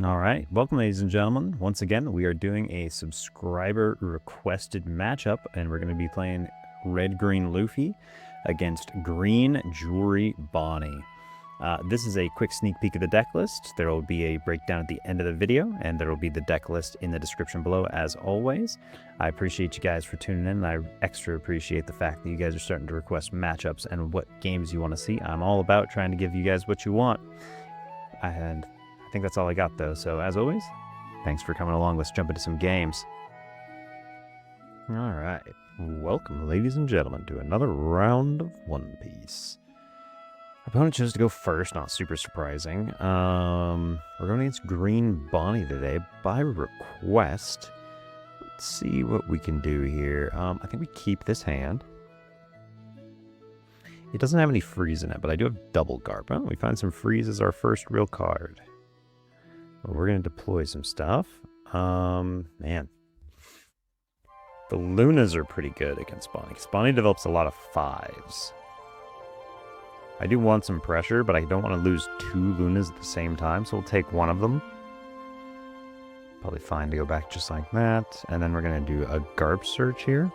All right, welcome ladies and gentlemen. Once again, we are doing a subscriber requested matchup, and we're going to be playing red-green Luffy against green jewelry Bonney. This is a quick sneak peek of the deck list. There will be a breakdown at the end of the video, and there will be the deck list in the description below as always. I appreciate you guys for tuning in, and I extra appreciate the fact that you guys are starting to request matchups and what games you want to see. I'm all about trying to give you guys what you want. And I think that's all I got, though. So, as always, thanks for coming along. Let's jump into some games. All right. Welcome, ladies and gentlemen, to another round of One Piece. Our opponent chose to go first, not super surprising. We're going against green Bonney today by request. Let's see what we can do here. I think we keep this hand. It doesn't have any freeze in it, but I do have double Garp. Oh, we find some freeze as our first real card. We're going to deploy some stuff. Man. The Lunas are pretty good against Bonney, because Bonney develops a lot of 5s. I do want some pressure, but I don't want to lose 2 Lunas at the same time, so we'll take one of them. Probably fine to go back just like that. And then we're going to do a Garp search here.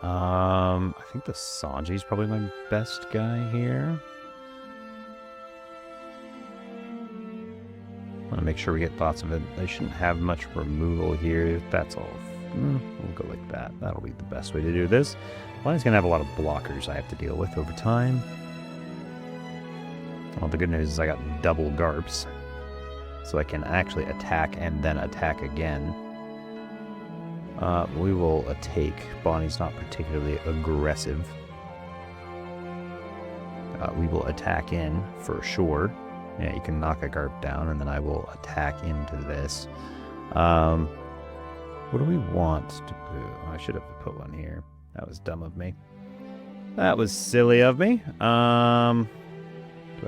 I think the Sanji is probably my best guy here. I want to make sure we get lots of it. They shouldn't have much removal here. That's all. We'll go like that. That'll be the best way to do this. Bonney's going to have a lot of blockers I have to deal with over time. Well, the good news is I got double Garps. So I can actually attack and then attack again. We will take. Bonney's not particularly aggressive. We will attack in for sure. Yeah, you can knock a Garp down, and then I will attack into this. What do we want to do? I should have put one here. That was dumb of me. That was silly of me. Do I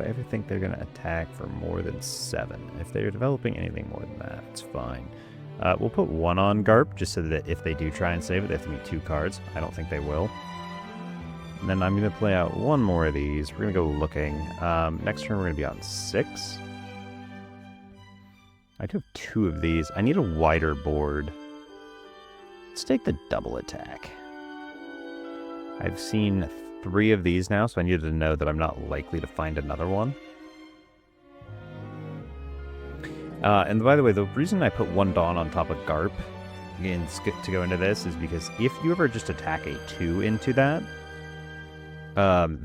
ever think they're going to attack for more than 7? If they're developing anything more than that, it's fine. We'll put 1 on Garp, just so that if they do try and save it, they have to be 2 cards. I don't think they will. And then I'm going to play out 1 more of these. We're going to go looking. Next turn, we're going to be on 6. I do have 2 of these. I need a wider board. Let's take the double attack. I've seen 3 of these now, so I needed to know that I'm not likely to find another one. And by the way, the reason I put 1 Dawn on top of Garp to go into this is because if you ever just attack a 2 into that,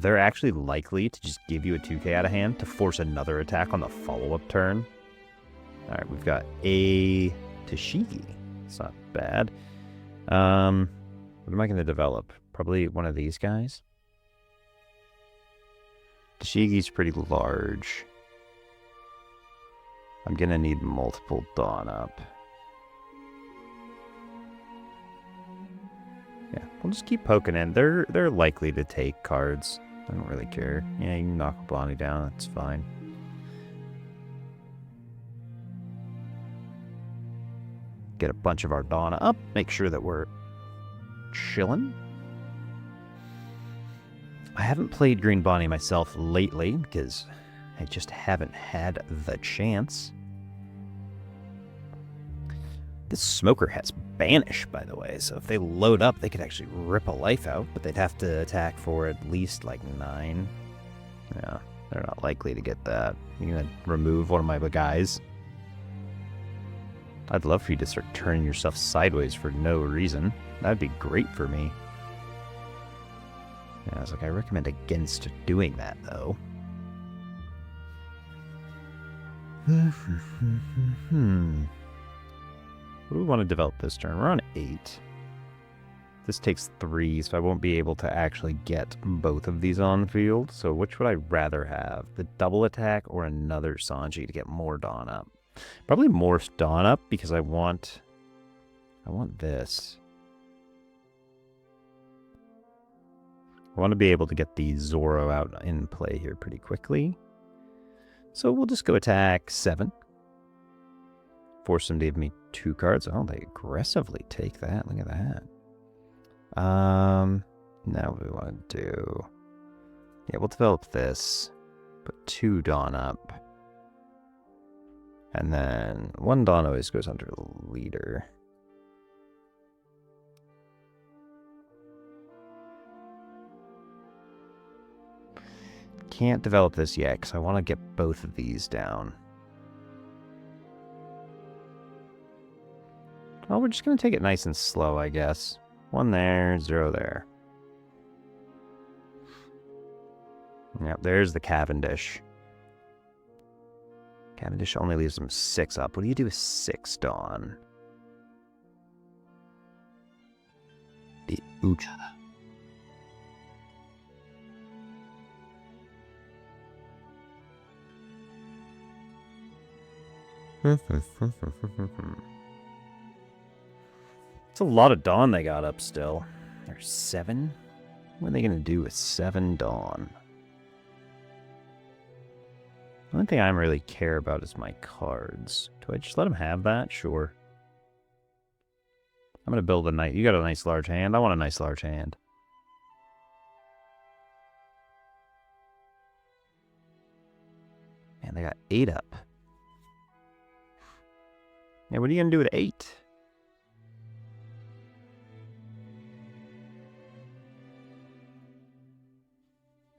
they're actually likely to just give you a 2k out of hand to force another attack on the follow-up turn. Alright, we've got a Tashigi. It's not bad. What am I going to develop? Probably one of these guys. Tashigi's pretty large. I'm going to need multiple Dawn up. Yeah, we'll just keep poking in. They're likely to take cards. I don't really care. Yeah, you can knock Bonney down. That's fine. Get a bunch of our Dawn up. Make sure that we're chilling. I haven't played Green Bonney myself lately because I just haven't had the chance. This Smoker has Banish, by the way, so if they load up, they could actually rip a life out, but they'd have to attack for at least, like, 9. Yeah, they're not likely to get that. You're gonna remove one of my guys. I'd love for you to start turning yourself sideways for no reason. That'd be great for me. Yeah, I was like, I recommend against doing that, though. What do we want to develop this turn? We're on 8. This takes 3, so I won't be able to actually get both of these on the field. So which would I rather have? The double attack or another Sanji to get more Dawn up? Probably more Dawn up because I want this. I want to be able to get the Zoro out in play here pretty quickly. So we'll just go attack 7. Force them to give me 2 cards. Oh, they aggressively take that. Look at that. Now what do we want to do? Yeah, we'll develop this. Put 2 Dawn up. And then one Dawn always goes under leader. Can't develop this yet because I want to get both of these down. Well, we're just going to take it nice and slow, I guess. 1 there, 0 there. Yep, there's the Cavendish. Cavendish only leaves them 6 up. What do you do with 6, Dawn? The Ucha. It's a lot of Dawn they got up still. There's 7? What are they going to do with 7 Dawn? The only thing I really care about is my cards. Do I just let them have that? Sure. I'm going to build a nice... You got a nice large hand? I want a nice large hand. Man, they got 8 up. Yeah, what are you going to do with 8?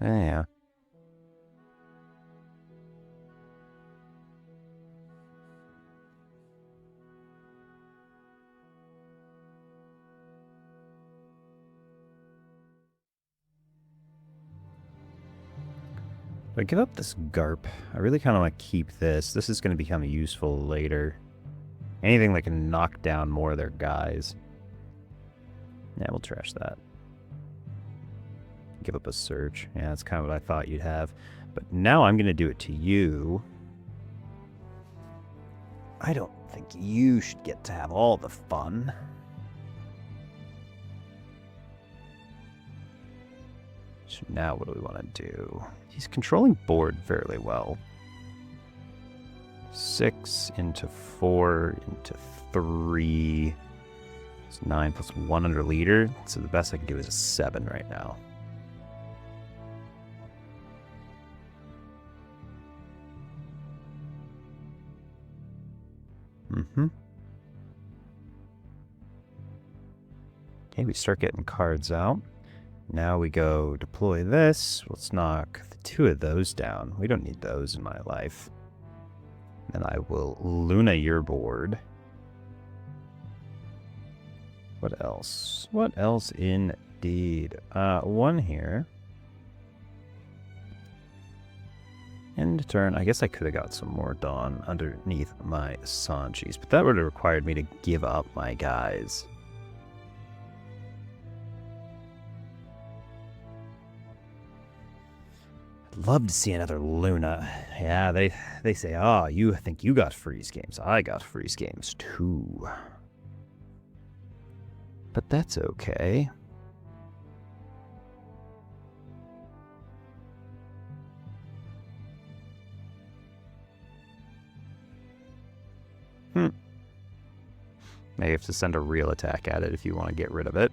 Yeah. Do I give up this Garp? I really kind of want to keep this. This is going to become useful later. Anything that can knock down more of their guys. Yeah, we'll trash that. Give up a Surge. Yeah, that's kind of what I thought you'd have. But now I'm going to do it to you. I don't think you should get to have all the fun. So now what do we want to do? He's controlling board fairly well. 6 into 4 into 3. It's 9 plus 1 under leader. So the best I can do is a 7 right now. Okay, we start getting cards out. Now we go deploy this. Let's knock the 2 of those down. We don't need those in my life. Then I will Luna your board. What else? What else indeed? 1 here. End turn. I guess I could have got some more Dawn underneath my Sanchis, but that would have required me to give up my guys. I'd love to see another Luna. Yeah, they say, oh, you think you got freeze games. I got freeze games too. But that's okay. May have to send a real attack at it if you want to get rid of it.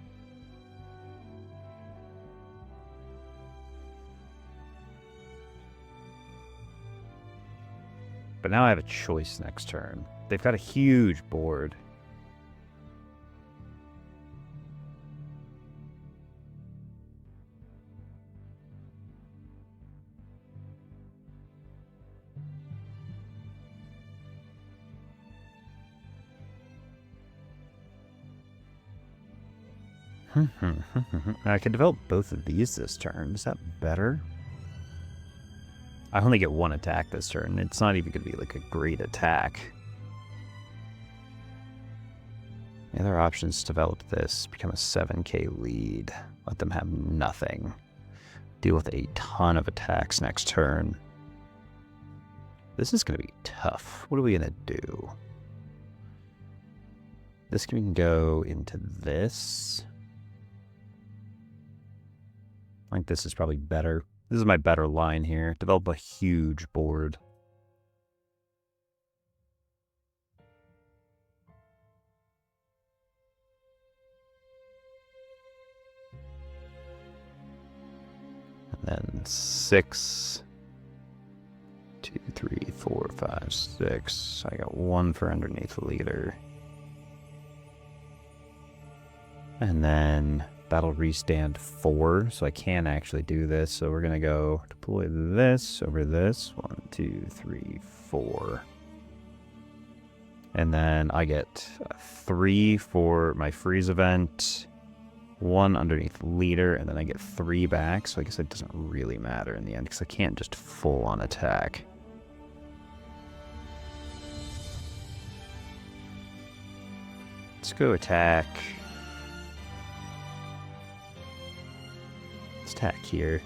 But now I have a choice next turn. They've got a huge board. I could develop both of these this turn. Is that better? I only get 1 attack this turn. It's not even going to be like a great attack. The other options to develop this. Become a 7k lead. Let them have nothing. Deal with a ton of attacks next turn. This is going to be tough. What are we going to do? This can go into this. I think this is probably better. This is my better line here. Develop a huge board. And then 6, 2, 3, 4, 5, 6. I got 1 for underneath leader. And then that'll restand 4, so I can actually do this. So we're gonna go deploy this over this. 1, 2, 3, 4. And then I get 3 for my freeze event, 1 underneath leader, and then I get 3 back. So I guess it doesn't really matter in the end because I can't just full on attack. Let's go attack. Let's attack here.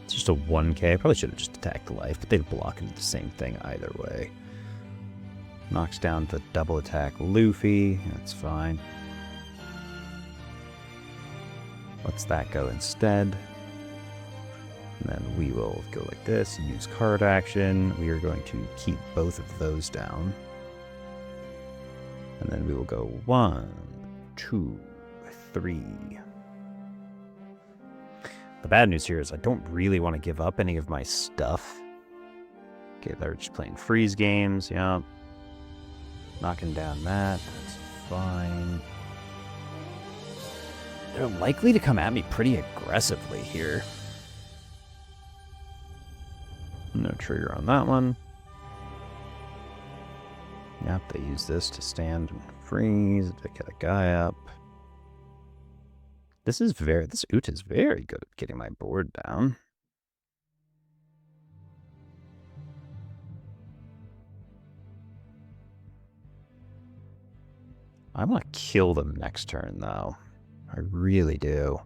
It's just a 1k. I probably should have just attacked the life, but they'd block into the same thing either way. Knocks down the double attack Luffy. That's fine. Lets that go instead. And then we will go like this, use card action. We are going to keep both of those down. And then we will go 1, 2, 3. The bad news here is I don't really want to give up any of my stuff. Okay, they're just playing freeze games, yeah. Knocking down that, that's fine. They're likely to come at me pretty aggressively here. No trigger on that one. Yep, they use this to stand and freeze to get a guy up. This Ut is very good at getting my board down. I want to kill them next turn, though. I really do.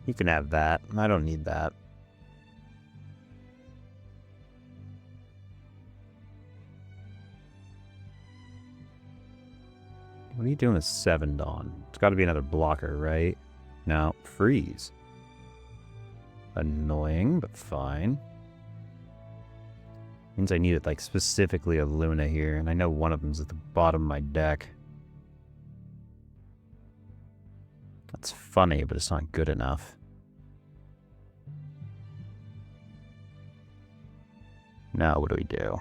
You can have that. I don't need that. What are you doing with 7 Dawn? It's got to be another blocker, right? No, freeze. Annoying, but fine. Means I needed, like, specifically a Luna here, and I know one of them's at the bottom of my deck. That's funny, but it's not good enough. Now, what do we do?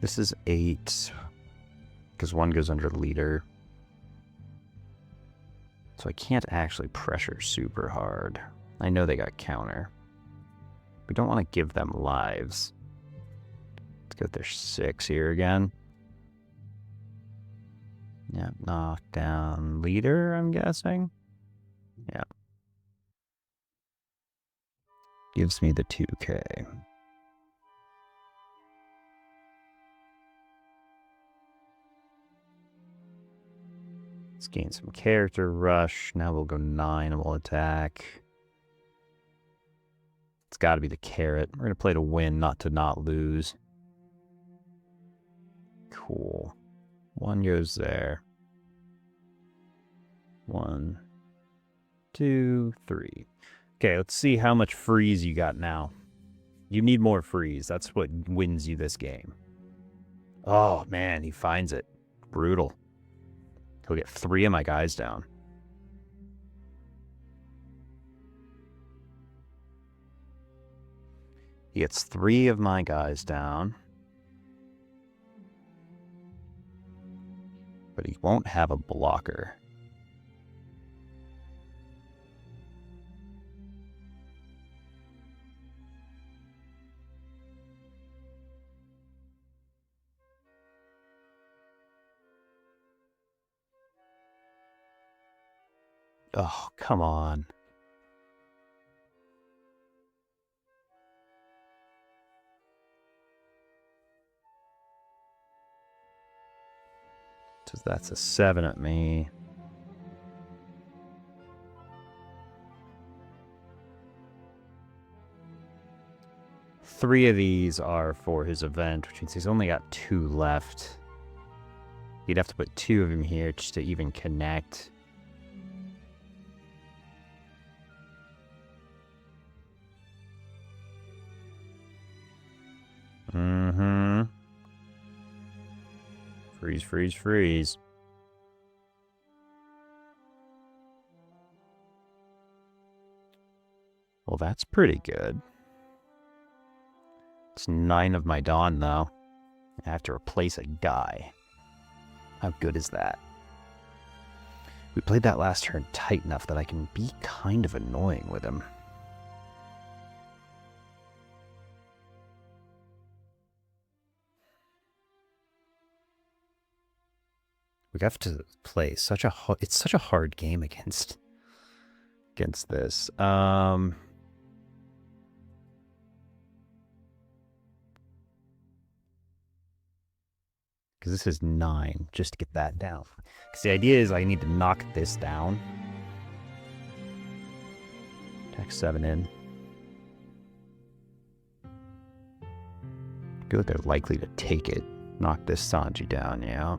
This is 8, because 1 goes under leader. So I can't actually pressure super hard. I know they got counter. We don't want to give them lives. Let's go with their 6 here again. Yeah, knock down leader, I'm guessing. Yeah. Gives me the 2k. Let's gain some character rush. Now we'll go 9 and we'll attack. It's got to be the carrot. We're going to play to win, not to not lose. Cool. 1 goes there. 1, 2, 3. Okay, let's see how much freeze you got now. You need more freeze. That's what wins you this game. Oh, man, he finds it. Brutal. He'll get 3 of my guys down. He gets 3 of my guys down. But he won't have a blocker. Oh, come on. So that's a 7 at me. Three of these are for his event, which means he's only got 2 left. You'd have to put 2 of them here just to even connect. Freeze, freeze, freeze. Well, that's pretty good. It's 9 of my Dawn, though. I have to replace a guy. How good is that? We played that last turn tight enough that I can be kind of annoying with him. We have to play it's such a hard game against this. Because this is 9, just to get that down. Because the idea is I need to knock this down. Attack 7 in. I feel like they're likely to take it. Knock this Sanji down, yeah.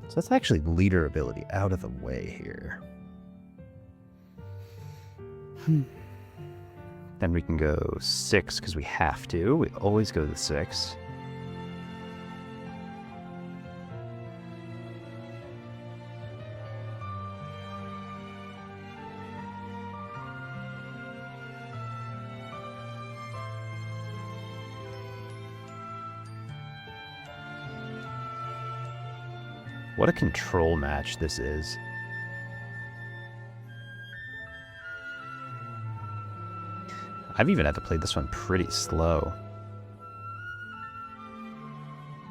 So that's actually leader ability out of the way here. Then we can go 6 because we have to. We always go to 6. What a control match this is. I've even had to play this one pretty slow.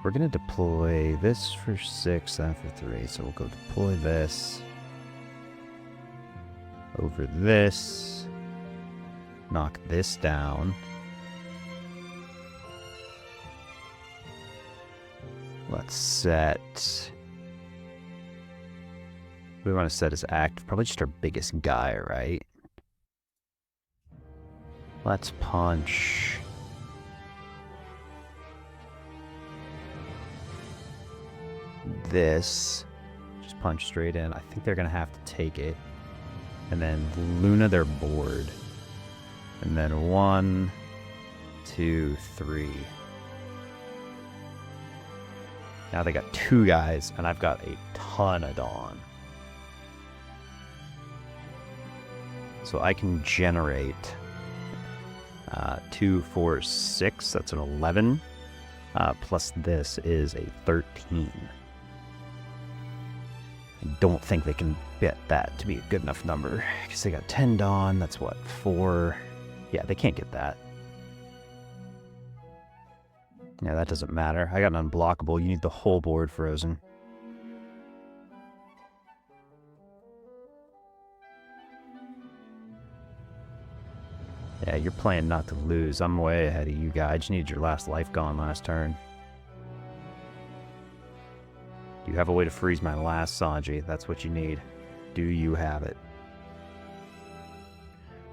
We're going to deploy this for 6, that for 3. So we'll go deploy this over this. Knock this down. Let's set... We want to set as active. Probably just our biggest guy, right? Let's punch. This. Just punch straight in. I think they're going to have to take it. And then Luna their board. And then 1, 2, 3. Now they got 2 guys, and I've got a ton of Dawn. So I can generate 2, 4, 6. That's an 11. Plus this is a 13. I don't think they can get that to be a good enough number. Because they got 10 Dawn. That's what? 4. Yeah, they can't get that. Yeah, that doesn't matter. I got an unblockable. You need the whole board frozen. Yeah, you're playing not to lose. I'm way ahead of you guys. I just need your last life gone last turn. You have a way to freeze my last Sanji. That's what you need. Do you have it?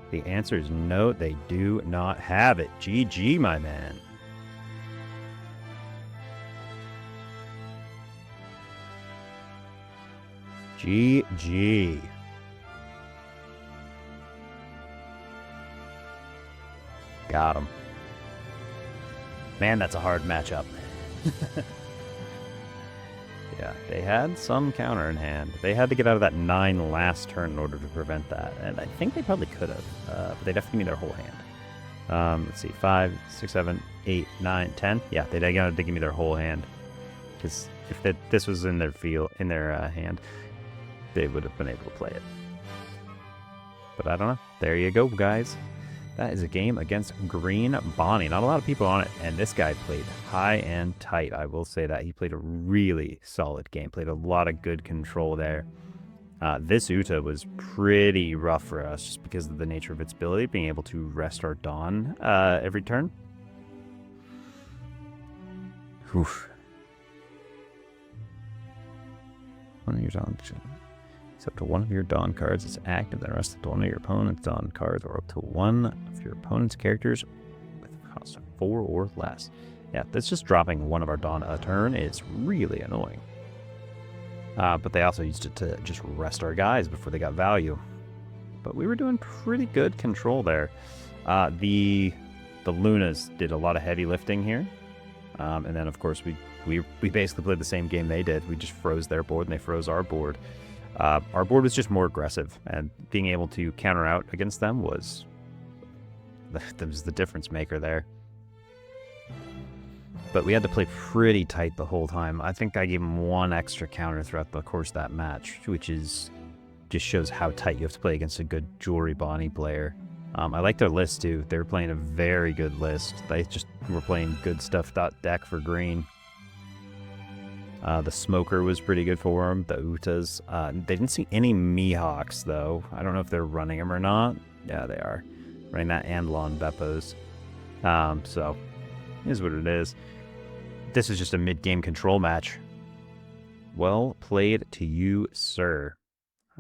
The answer is no, they do not have it. GG, my man. GG. Got him. Man, that's a hard matchup. Yeah, they had some counter in hand. They had to get out of that 9 last turn in order to prevent that. And I think they probably could have. But they'd have to give me their whole hand. Let's see. 5, 6, 7, 8, 9, 10. Yeah, they'd have to give me their whole hand. Because if this was in their hand, they would have been able to play it. But I don't know. There you go, guys. That is a game against Green Bonney. Not a lot of people on it, and this guy played high and tight. I will say that. He played a really solid game. Played a lot of good control there. This Uta was pretty rough for us just because of the nature of its ability, being able to rest our Dawn every turn. Oof. One of your Dawn... Up to 1 of your Dawn cards is active, then rest up to 1 of your opponent's Dawn cards, or up to 1 of your opponent's characters with a cost of 4 or less. Yeah, that's just dropping 1 of our Dawn a turn is really annoying. But they also used it to just rest our guys before they got value. but we were doing pretty good control there. The Lunas did a lot of heavy lifting here. And then, of course, we basically played the same game they did. We just froze their board, and they froze our board. Our board was just more aggressive, and being able to counter out against them was the difference maker there. But we had to play pretty tight the whole time. I think I gave them one extra counter throughout the course of that match, which just shows how tight you have to play against a good Jewelry Bonney player. I like their list, too. They were playing a very good list. They just were playing good stuff deck for green. The Smoker was pretty good for them. The Utas. They didn't see any Mihawks, though. I don't know if they're running them or not. Yeah, they are. Running that and Lon Beppos. So, is what it is. This is just a mid-game control match. Well played to you, sir.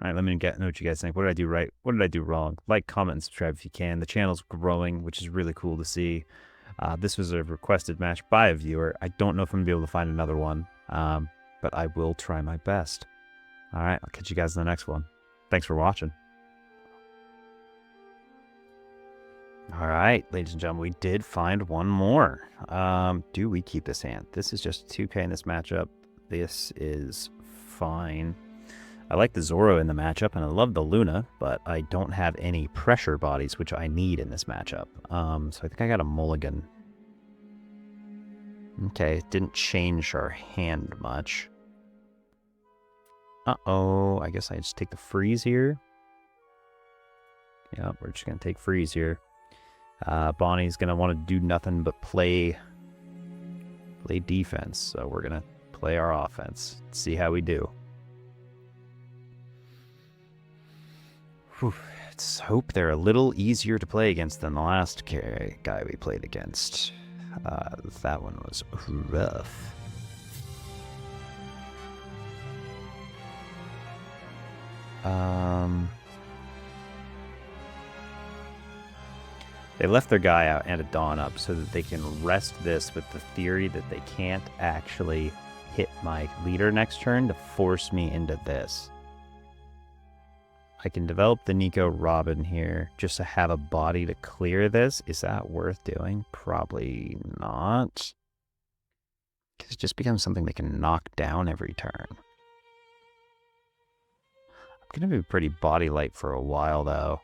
All right, let me know what you guys think. What did I do right? What did I do wrong? Like, comment, and subscribe if you can. The channel's growing, which is really cool to see. This was a requested match by a viewer. I don't know if I'm going to be able to find another one, but I will try my best. All right, I'll catch you guys in the next one. Thanks for watching. All right, ladies and gentlemen, we did find one more. Do we keep this hand? This is just 2k in this matchup. This is fine. I like the Zoro in the matchup, and I love the Luna, but I don't have any pressure bodies, which I need in this matchup. So I think I got a mulligan. Okay, it didn't change our hand much. Uh-oh, I guess I just take the freeze here. Yep, we're just going to take freeze here. Bonnie's going to want to do nothing but play defense, so we're going to play our offense. See how we do. Whew. Let's hope they're a little easier to play against than the last guy we played against. That one was rough. They left their guy out and a Dawn up so that they can rest this with the theory that they can't actually hit my leader next turn to force me into this. I can develop the Nico Robin here just to have a body to clear this. Is that worth doing? Probably not. Because it just becomes something they can knock down every turn. I'm going to be pretty body light for a while, though.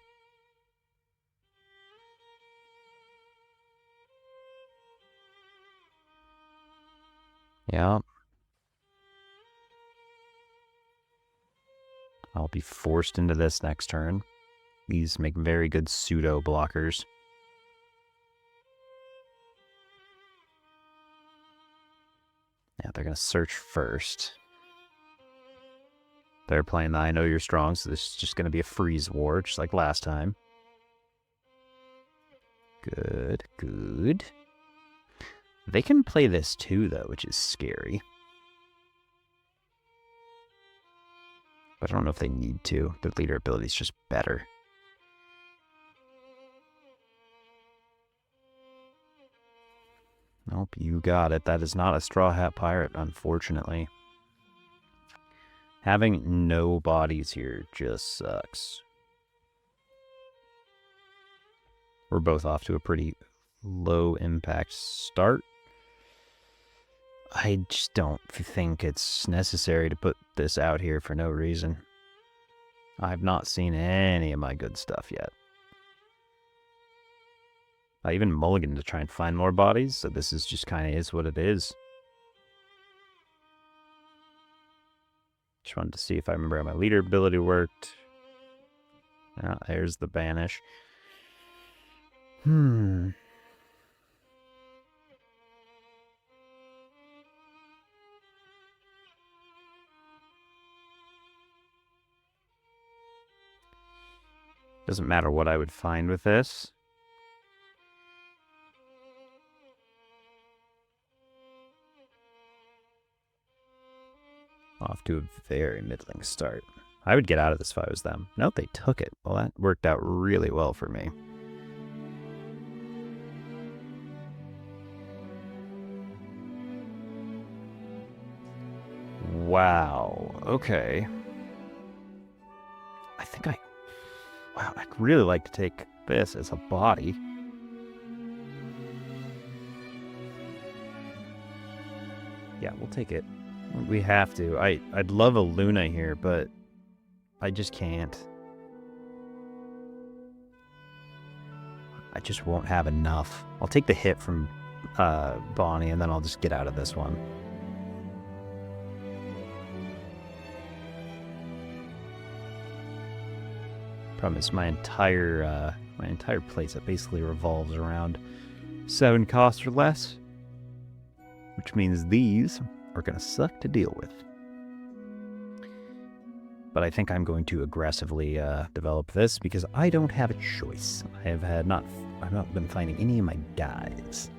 Yeah. I'll be forced into this next turn. These make very good pseudo blockers. Yeah, they're going to search first. They're playing the I know you're strong, so this is just going to be a freeze war, just like last time. Good, good. They can play this too, though, which is scary. But I don't know if they need to. Their leader ability is just better. Nope, you got it. That is not a Straw Hat Pirate, unfortunately. Having no bodies here just sucks. We're both off to a pretty low impact start. I just don't think it's necessary to put this out here for no reason. I've not seen any of my good stuff yet. I even mulliganed to try and find more bodies, so this is just kind of is what it is. Just wanted to see if I remember how my leader ability worked. Ah, there's the banish. Doesn't matter what I would find with this. Off to a very middling start. I would get out of this if I was them. Nope, they took it. Well, that worked out really well for me. Wow. Okay. Wow, really like to take this as a body. Yeah, we'll take it. We have to. I'd love a Luna here, but I just can't. I just won't have enough. I'll take the hit from Bonney, and then I'll just get out of this one. Problem is my entire playset basically revolves around 7 cost or less, which means these are gonna suck to deal with. But I think I'm going to aggressively develop this because I don't have a choice. I've not been finding any of my guys.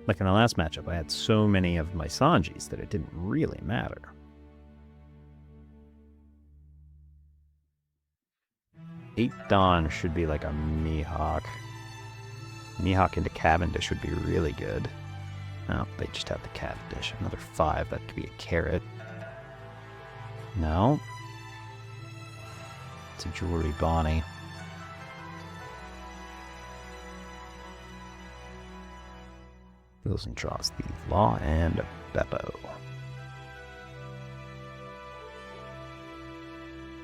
Like in the last matchup, I had so many of my Sanjis that it didn't really matter. Eight Dawn should be like a Mihawk. Mihawk into Cavendish would be really good. Oh, they just have the Cavendish. Another 5, that could be a carrot. No. It's a Jewelry Bonney. Goes and draws the Law and Beppo.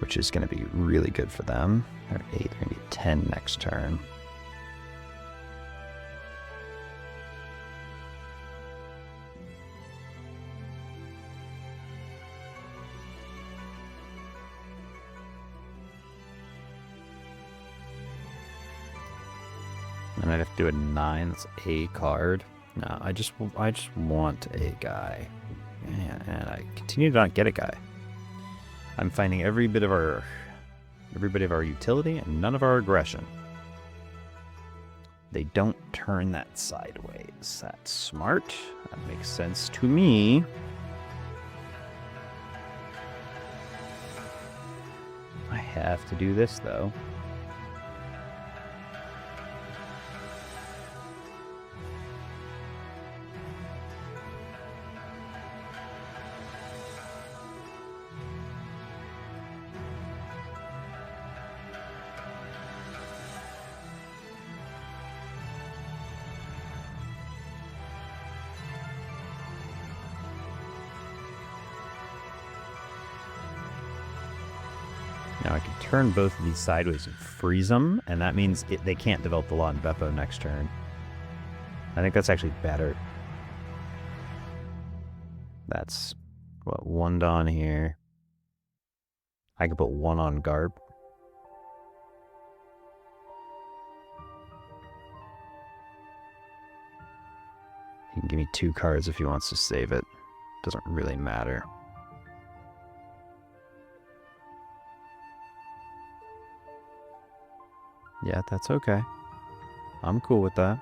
Which is going to be really good for them. They're 8, they're going to be 10 next turn. And I'd have to do a 9, that's a card. No, I just want a guy. Yeah, and I continue to not get a guy. I'm finding every bit of our utility and none of our aggression. They don't turn that sideways. That's smart. That makes sense to me. I have to do this though. Now I can turn both of these sideways and freeze them, and that means they can't develop the Law and Beppo next turn. I think that's actually better. That's, what, 1 Dawn here. I could put 1 on Garb. He can give me 2 cards if he wants to save it. Doesn't really matter. Yeah, that's okay. I'm cool with that.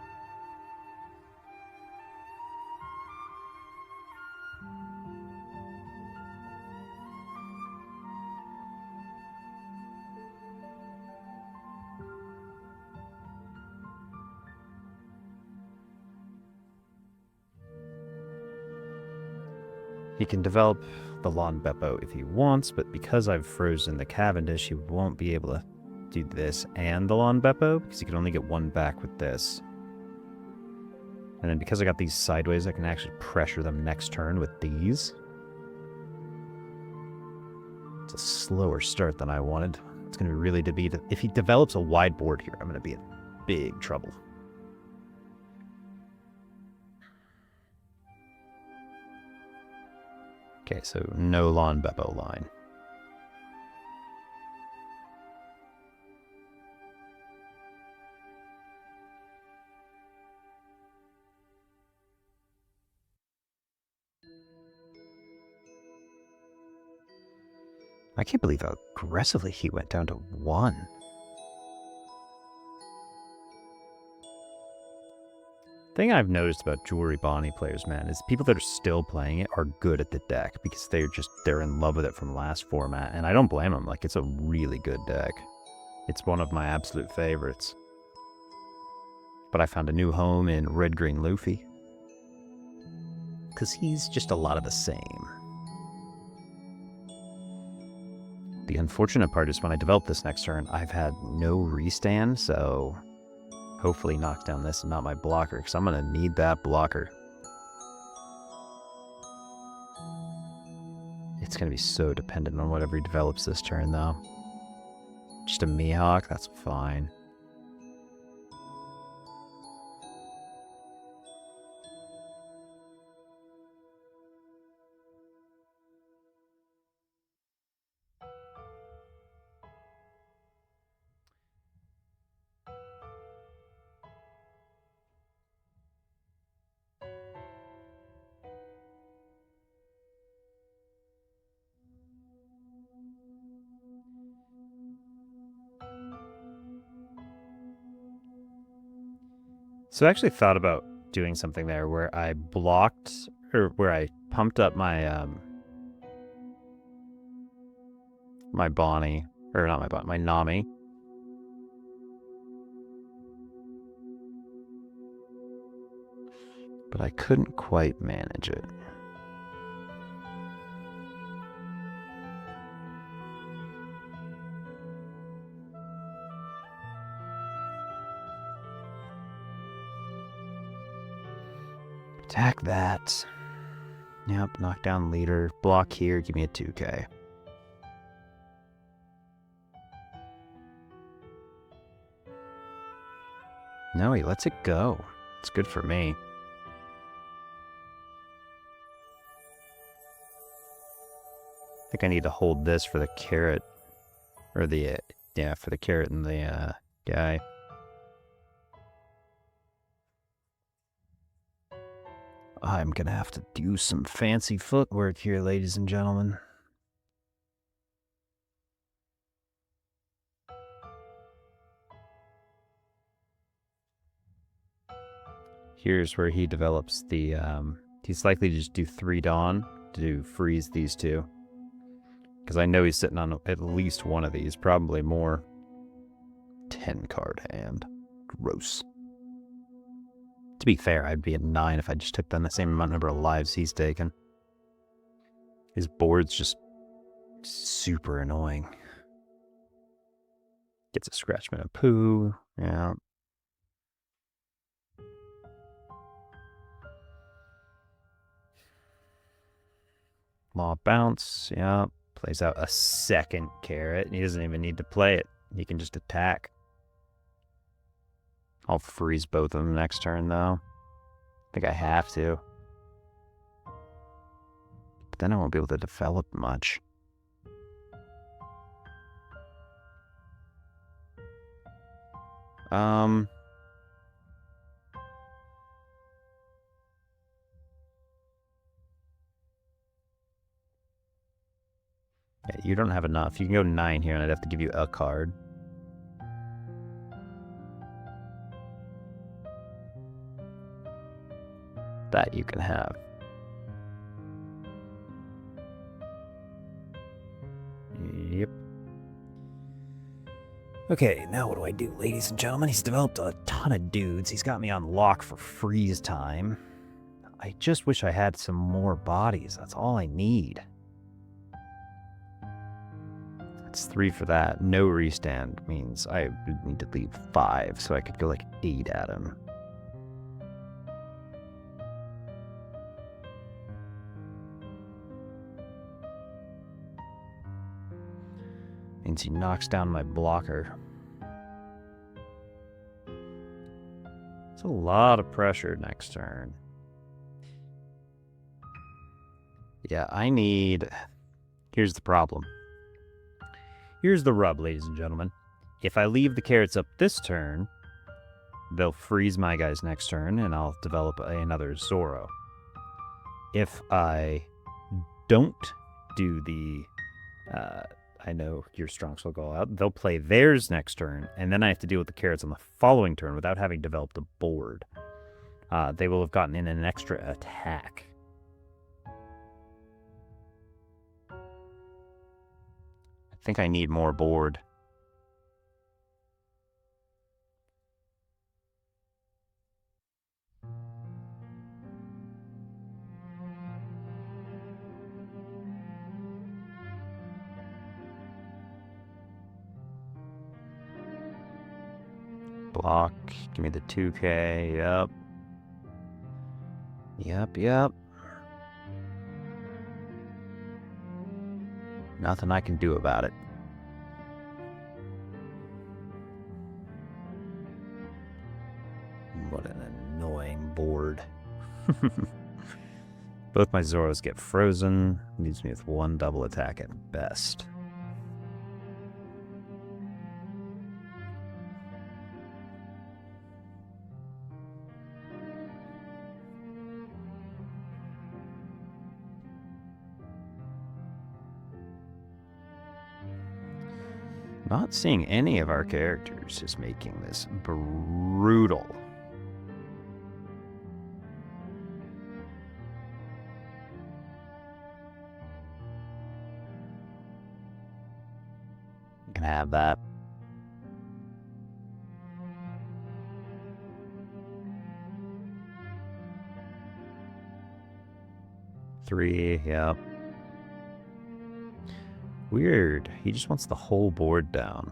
He can develop the Lawn Beppo if he wants, but because I've frozen the Cavendish, he won't be able to do this and the Lawn Beppo, because he can only get 1 back with this. And then because I got these sideways, I can actually pressure them next turn with these. It's a slower start than I wanted. It's going to be really debated. If he develops a wide board here, I'm going to be in big trouble. Okay, so no Lawn Beppo line. I can't believe how aggressively he went down to 1. Thing I've noticed about Jewelry Bonney players, man, is people that are still playing it are good at the deck because they're in love with it from last format, and I don't blame them. Like, it's a really good deck. It's one of my absolute favorites. But I found a new home in Red-Green Luffy because he's just a lot of the same. The unfortunate part is when I develop this next turn, I've had no restand, so hopefully knock down this and not my blocker, because I'm going to need that blocker. It's going to be so dependent on whatever he develops this turn, though. Just a Mihawk, that's fine. So I actually thought about doing something there where I blocked, or where I pumped up my my Bonney, or not my Bonney, my Nami. But I couldn't quite manage it. Attack that. Yep, knock down leader. Block here, give me a 2k. No, he lets it go. It's good for me. I think I need to hold this for the carrot. Or the, yeah, for the carrot and the guy. I'm gonna have to do some fancy footwork here, ladies and gentlemen. Here's where he develops the, he's likely to just do 3 Dawn to freeze these two. Because I know he's sitting on at least one of these, probably more. 10 card hand. Gross. To be fair, I'd be at 9 if I just took down the same number of lives he's taken. His board's just super annoying. Gets a Scratchman of Poo. Yeah. Law Bounce. Yeah. Plays out a second carrot. He doesn't even need to play it. He can just attack. I'll freeze both of them next turn, though. I think I have to. But then I won't be able to develop much. Yeah, you don't have enough. You can go 9 here, and I'd have to give you a card. That you can have. Yep. Okay, now what do I do, ladies and gentlemen? He's developed a ton of dudes. He's got me on lock for freeze time. I just wish I had some more bodies. That's all I need. That's 3 for that. No restand means I would need to leave 5, so I could go like 8 at him. Means he knocks down my blocker. It's a lot of pressure next turn. Yeah, I need... Here's the problem. Here's the rub, ladies and gentlemen. If I leave the carrots up this turn, they'll freeze my guys next turn, and I'll develop another Zoro. If I don't do the... I know your Strongs will go out. They'll play theirs next turn, and then I have to deal with the carrots on the following turn without having developed a board. They will have gotten in an extra attack. I think I need more board. Block. Give me the 2K. Yep. Yep. Nothing I can do about it. What an annoying board. Both my Zoros get frozen. Leaves me with one double attack at best. Not seeing any of our characters is making this brutal. You can have that. Three, yep. Weird. He just wants the whole board down.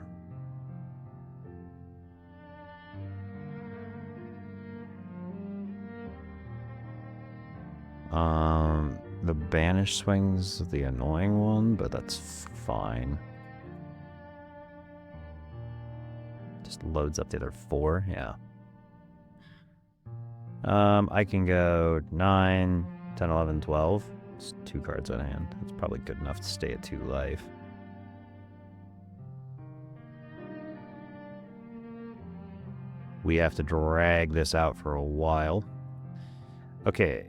The banish swing's the annoying one, but that's fine. Just loads up the other 4, yeah. I can go 9, 10, 11, 12. It's 2 cards in hand. That's probably good enough to stay at 2 life. We have to drag this out for a while. Okay.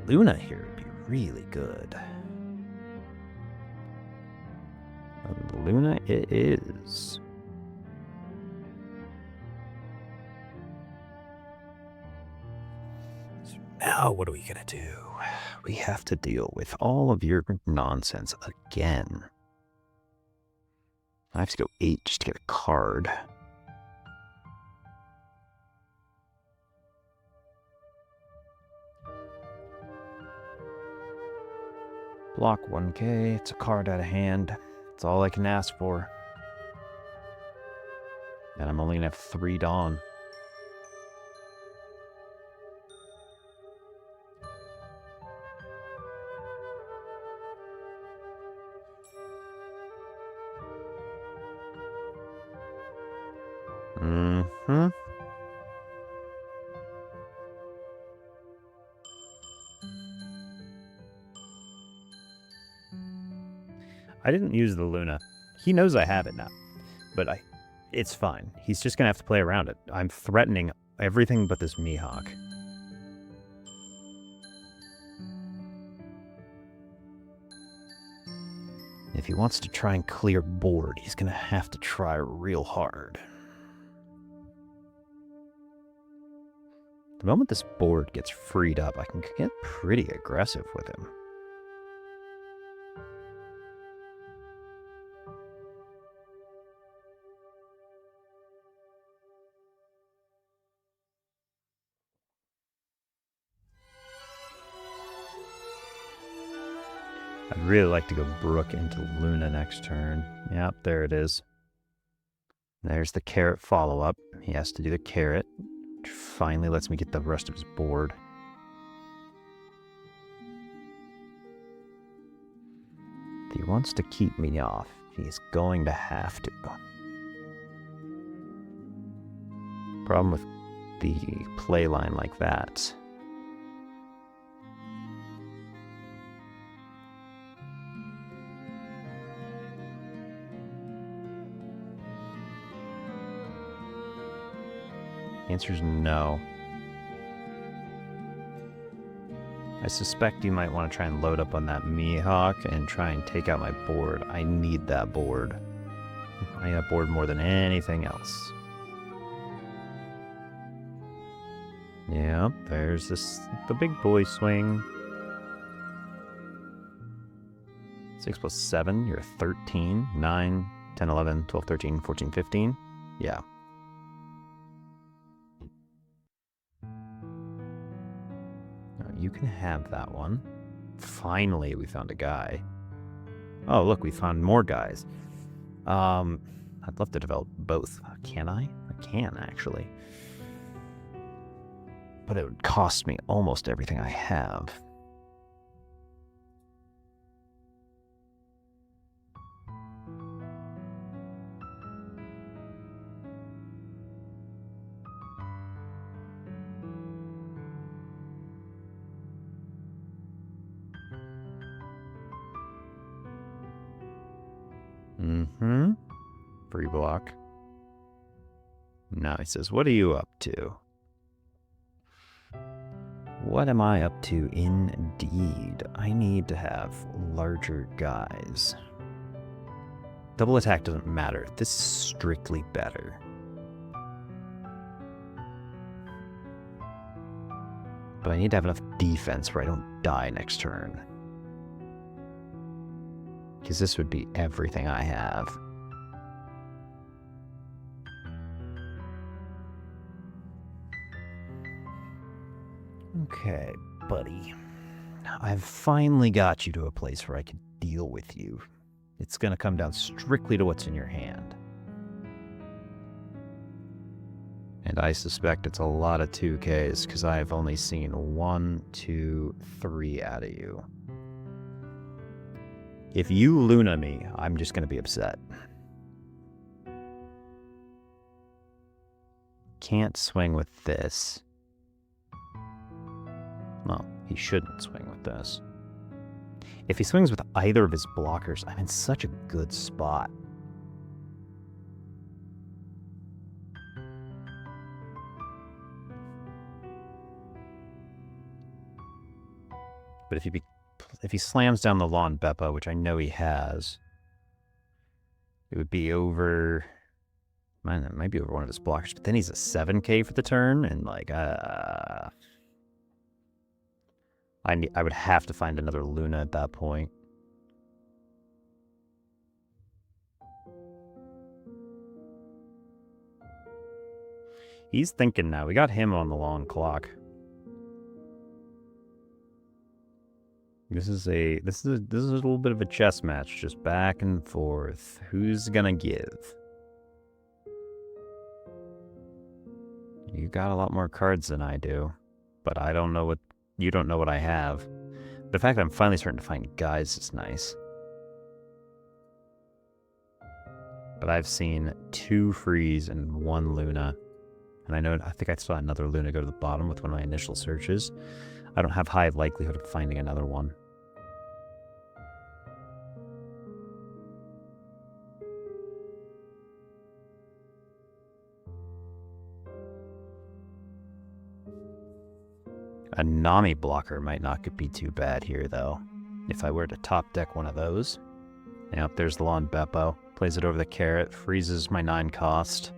Luna here would be really good. Luna it is. So now what are we gonna do? We have to deal with all of your nonsense again. I have to go 8 just to get a card. Block 1K, it's a card out of hand. That's all I can ask for. And I'm only gonna have 3 Dawn. I didn't use the Luna. He knows I have it now, but it's fine. He's just gonna have to play around it. I'm threatening everything but this Mihawk. If he wants to try and clear board, he's gonna have to try real hard. The moment this board gets freed up, I can get pretty aggressive with him. I'd really like to go Brook into Luna next turn. Yep, there it is. There's the carrot follow-up. He has to do the carrot, which finally lets me get the rest of his board. If he wants to keep me off, he's going to have to. Problem with the play line like that. Answer is no. I suspect you might want to try and load up on that Mihawk and try and take out my board. I need that board. I need that board more than anything else. Yeah, there's the big boy swing. 6 plus 7, you're 13. 9, 10, 11, 12, 13, 14, 15. Yeah. You can have that one. Finally, we found a guy. Oh, look, we found more guys. I'd love to develop both. Can I? I can, actually. But it would cost me almost everything I have. Free block. Now he says, what are you up to? What am I up to indeed? I need to have larger guys. Double attack doesn't matter. This is strictly better. But I need to have enough defense where I don't die next turn. Because this would be everything I have. Okay, buddy. I've finally got you to a place where I can deal with you. It's going to come down strictly to what's in your hand. And I suspect it's a lot of 2Ks because I've only seen 1, 2, 3 out of you. If you Luna me, I'm just going to be upset. Can't swing with this. Well, he shouldn't swing with this. If he swings with either of his blockers, I'm in such a good spot. But if he slams down the Lawn Beppo, which I know he has, it would be over... Man, it might be over one of his blockers, but then he's a 7K for the turn, and like, I would have to find another Luna at that point. He's thinking now. We got him on the long clock. This is a little bit of a chess match, just back and forth. Who's gonna give? You got a lot more cards than I do, but I don't know what you don't know what I have. The fact that I'm finally starting to find guys is nice. But I've seen 2 frees and 1 Luna. And I think I saw another Luna go to the bottom with one of my initial searches. I don't have high likelihood of finding another one. A Nami blocker might not be too bad here, though. If I were to top deck one of those. Yep, there's the Lawn Beppo. Plays it over the carrot, freezes my 9 cost.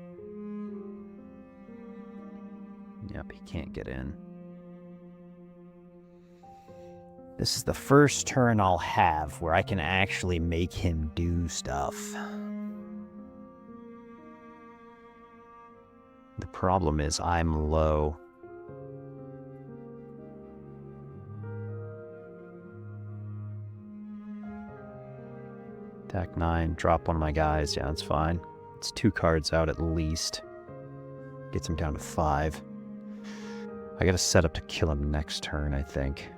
Yep, he can't get in. This is the first turn I'll have where I can actually make him do stuff. The problem is I'm low. Attack 9, drop one of my guys. Yeah, that's fine. It's 2 cards out at least. Gets him down to 5. I gotta set up to kill him next turn, I think.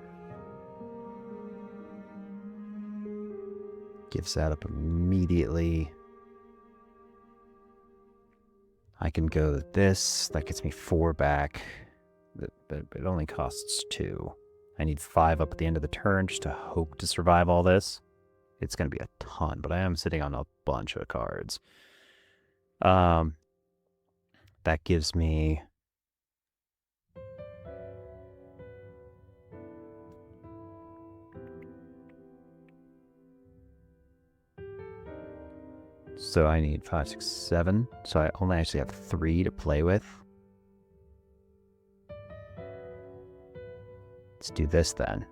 Gives that up immediately. I can go this. That gets me 4 back. But it only costs 2. I need 5 up at the end of the turn just to hope to survive all this. It's going to be a ton, but I am sitting on a bunch of cards. That gives me... So I need 5, 6, 7. So I only actually have 3 to play with. Let's do this then.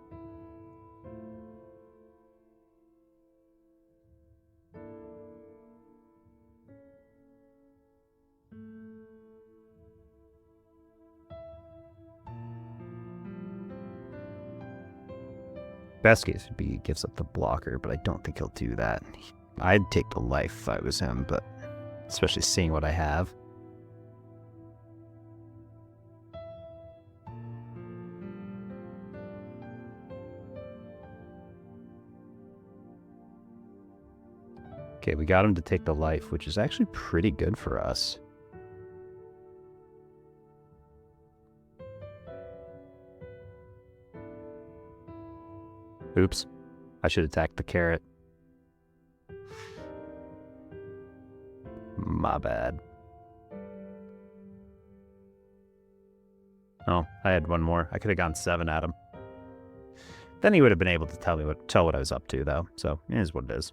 Best case would be he gives up the blocker, but I don't think he'll do that. I'd take the life if I was him, but especially seeing what I have. Okay, we got him to take the life, which is actually pretty good for us. Oops. I should attack the carrot. My bad. Oh, I had one more. I could have gone 7 at him. Then he would have been able to tell what I was up to, though. So, it is what it is.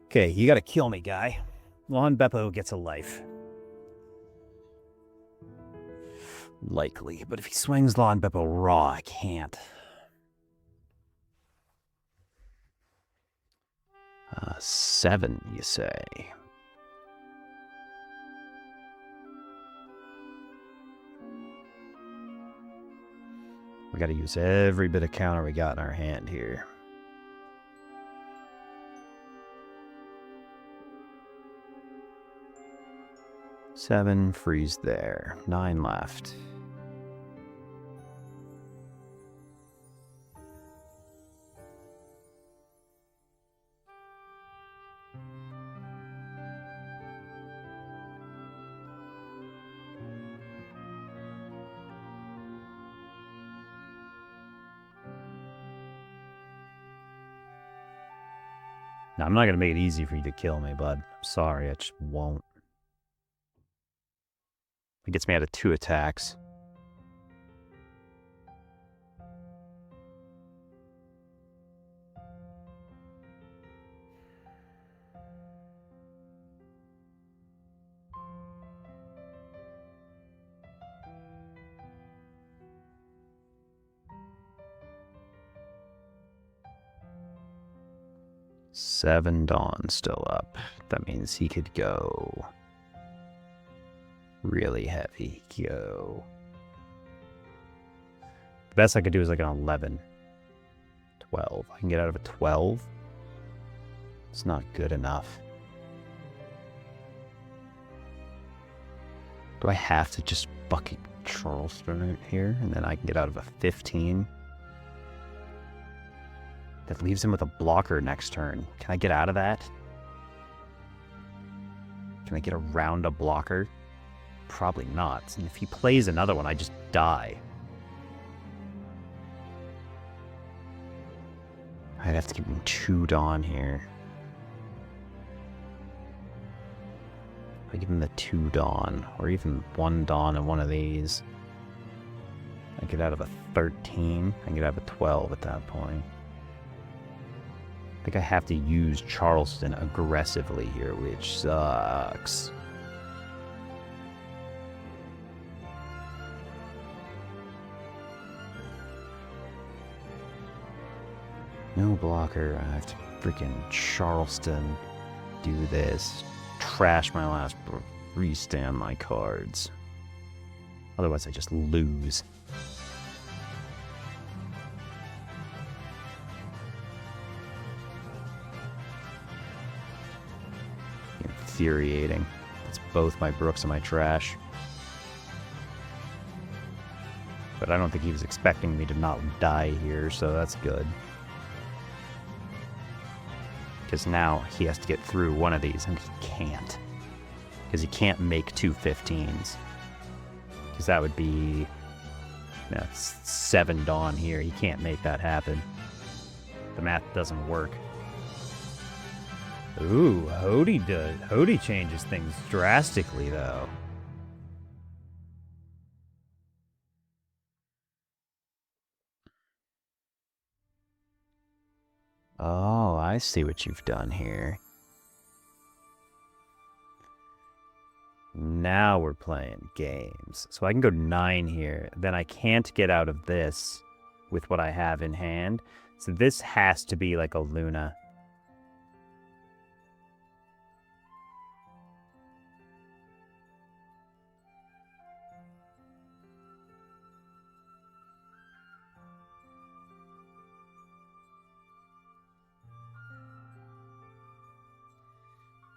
Okay, you gotta kill me, guy. Lon Beppo gets a life. Likely, but if he swings Lon Beppo raw, I can't. 7, you say? We gotta use every bit of counter we got in our hand here. Seven, freeze there. 9 left. Now, I'm not going to make it easy for you to kill me, bud. I'm sorry, I just won't. It gets me out of 2 attacks. Seven Dawn still up. That means he could go really heavy. Go. The best I could do is like an 11. 12. I can get out of a 12. It's not good enough. Do I have to just bucket Charleston here and then I can get out of a 15? That leaves him with a blocker next turn. Can I get out of that? Can I get around a blocker? Probably not. And if he plays another one, I just die. I'd have to give him 2 Dawn here. If I give him the 2 Dawn, or even 1 Dawn and one of these, I get out of a 13. I get out of a 12 at that point. I think I have to use Charleston aggressively here, which sucks. No blocker. I have to freaking Charleston do this. Trash my last restand my cards. Otherwise I just lose. Infuriating. It's both my Brooks and my trash. But I don't think he was expecting me to not die here, so that's good. Because now he has to get through one of these, and he can't. Because he can't make 2 15s. Because that would be 7 Dawn here. He can't make that happen. The math doesn't work. Ooh, Hody changes things drastically, though. Oh, I see what you've done here. Now we're playing games. So I can go 9 here. Then I can't get out of this with what I have in hand. So this has to be like a Luna.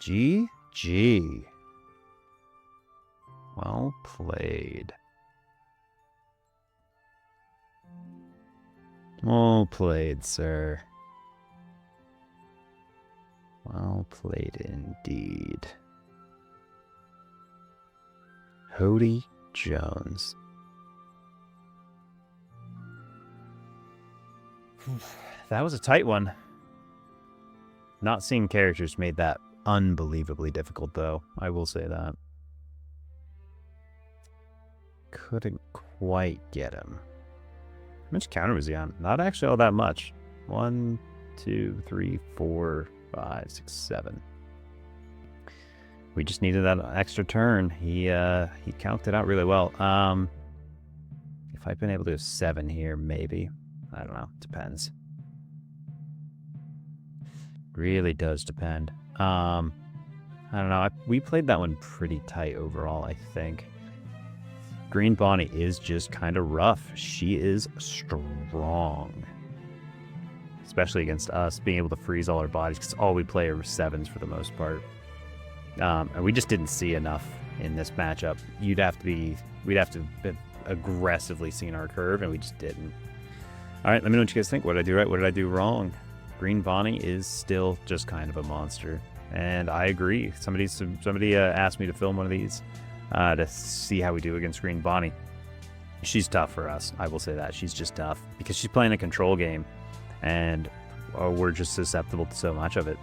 GG. Well played. Well played, sir. Well played indeed. Hody Jones. That was a tight one. Not seeing characters made that unbelievably difficult, though. I will say that. Couldn't quite get him. How much counter was he on? Not actually all that much. 1, 2, 3, 4, 5, 6, 7. We just needed that extra turn. He counted it out really well. If I'd been able to do 7 here, maybe. I don't know. Depends. Really does depend. I don't know. We played that one pretty tight overall, I think. Green Bonney is just kind of rough. She is strong. Especially against us, being able to freeze all our bodies, because all we play are 7s for the most part. And we just didn't see enough in this matchup. We'd have to be aggressively seeing our curve, and we just didn't. All right, let me know what you guys think. What did I do right? What did I do wrong? Green Bonney is still just kind of a monster, and I agree. Somebody asked me to film one of these to see how we do against Green Bonney. She's tough for us. I will say that she's just tough because she's playing a control game, and we're just susceptible to so much of it.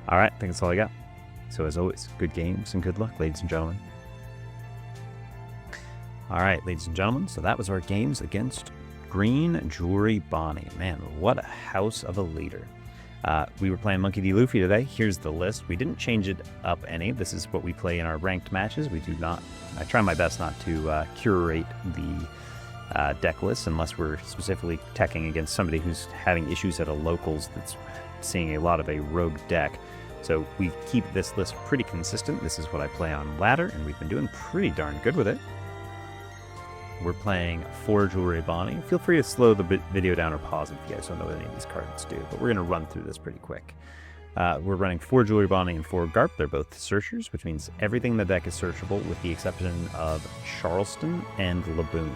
All right, I think that's all I got. So as always, good games and good luck, ladies and gentlemen. All right, ladies and gentlemen, so that was our games against Green Jewelry Bonney. Man, what a house of a leader. We were playing Monkey D. Luffy today. Here's the list. We didn't change it up any. This is what we play in our ranked matches. We do not, I try my best not to curate the deck list unless we're specifically teching against somebody who's having issues at a locals that's seeing a lot of a rogue deck. So we keep this list pretty consistent. This is what I play on ladder, and we've been doing pretty darn good with it. We're playing 4 Jewelry Bonney. Feel free to slow the video down or pause it if you guys don't know what any of these cards do, but we're going to run through this pretty quick. We're running 4 Jewelry Bonney and 4 Garp. They're both searchers, which means everything in the deck is searchable with the exception of Charleston and Laboon.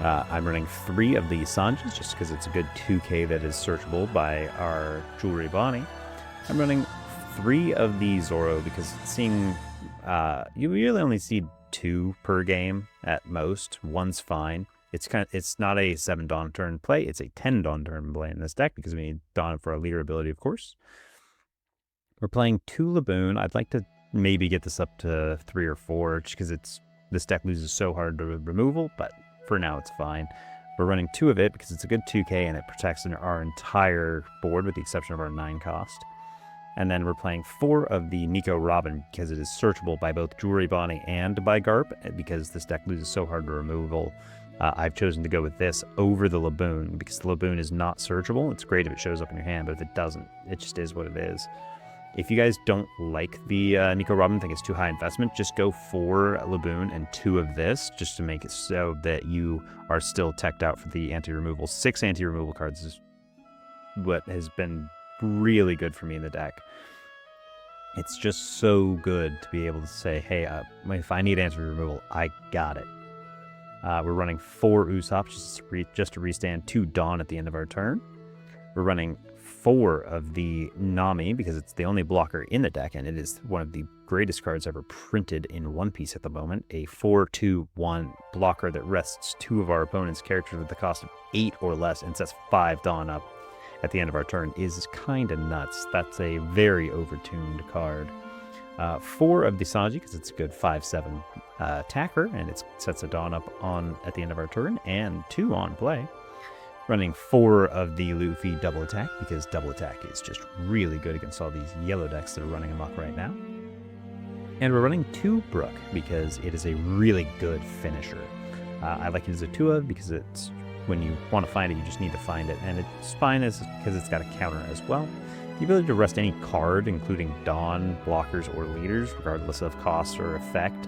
I'm running 3 of the Sanjis just because it's a good 2K that is searchable by our Jewelry Bonney. I'm running 3 of the Zoro because seeing you really only see 2 per game at most. 1's fine. It's not a 7 Dawn turn play. It's a 10 Dawn turn play in this deck because we need Dawn for our leader ability, of course. We're playing 2 Laboon. I'd like to maybe get this up to 3 or 4 just because this deck loses so hard to removal, but for now it's fine. We're running 2 of it because it's a good 2K and it protects our entire board with the exception of our 9 cost. And then we're playing 4 of the Nico Robin because it is searchable by both Jewelry Bonney and by Garp because this deck loses so hard to removal. I've chosen to go with this over the Laboon because the Laboon is not searchable. It's great if it shows up in your hand, but if it doesn't, it just is what it is. If you guys don't like the Nico Robin, think it's too high investment, just go 4 Laboon and 2 of this just to make it so that you are still teched out for the anti-removal. 6 anti-removal cards is what has been really good for me in the deck. It's just so good to be able to say, hey, if I need anti-removal, I got it. We're running 4 Usopp just to restand 2 Dawn at the end of our turn. We're running 4 of the Nami because it's the only blocker in the deck, and it is one of the greatest cards ever printed in One Piece at the moment. A 4/2/1 blocker that rests 2 of our opponent's characters with the cost of 8 or less and sets 5 Dawn up at the end of our turn is kind of nuts. That's a very overtuned card. 4 of the Sanji because it's a good 5/7 attacker and it sets a Dawn up at the end of our turn and 2 on play. Running 4 of the Luffy double attack because double attack is just really good against all these yellow decks that are running amok right now. And we're running 2 Brook because it is a really good finisher. I like it as a 2 of because it's when you want to find it, you just need to find it. And it's fine because it's got a counter as well. The ability to rest any card, including Dawn, blockers, or leaders, regardless of cost or effect,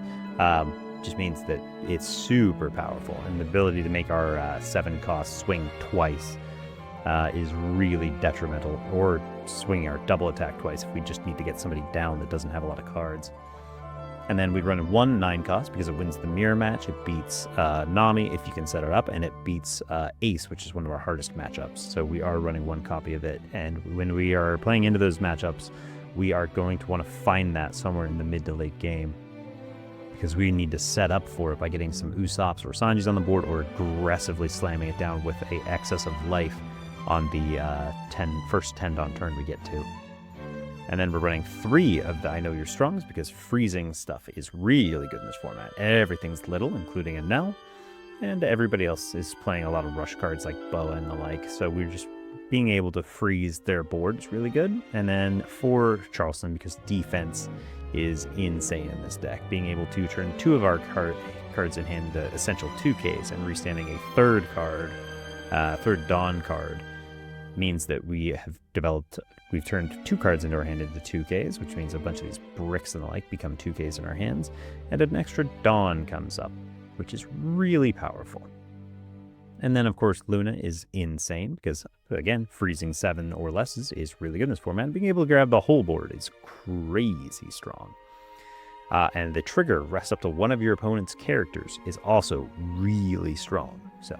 just means that it's super powerful. And the ability to make our 7 cost swing twice is really detrimental, or swinging our double attack twice if we just need to get somebody down that doesn't have a lot of cards. And then we run 1 9 cost because it wins the mirror match. It beats Nami if you can set it up, and it beats Ace, which is one of our hardest matchups. So we are running 1 copy of it, and when we are playing into those matchups, we are going to want to find that somewhere in the mid to late game, because we need to set up for it by getting some Usops or Sanjis on the board, or aggressively slamming it down with a excess of life on the first 10 on turn we get to. And then we're running 3 of the I Know You're Strongs, because freezing stuff is really good in this format. Everything's little, including a Nell, and everybody else is playing a lot of rush cards like Boa and the like, so we're just being able to freeze their board is really good. And then for Charleston, because defense is insane in this deck, being able to turn 2 of our cards in hand into essential 2Ks and restanding a third Dawn card, means that we've turned 2 cards into our hand into 2Ks, which means a bunch of these bricks and the like become 2Ks in our hands, and an extra Dawn comes up, which is really powerful. And then, of course, Luna is insane, because, again, freezing 7 or less is really good in this format. Being able to grab the whole board is crazy strong. And the trigger rests up to one of your opponent's characters is also really strong. So,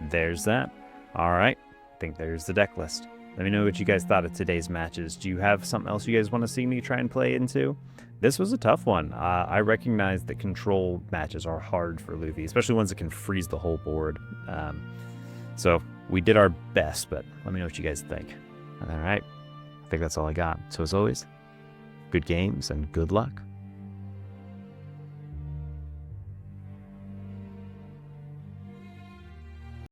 there's that. All right, I think there's the deck list. Let me know what you guys thought of today's matches. Do you have something else you guys want to see me try and play into? This was a tough one. I recognize that control matches are hard for Luffy, especially ones that can freeze the whole board. So we did our best, but let me know what you guys think. All right, I think that's all I got. So as always, good games and good luck.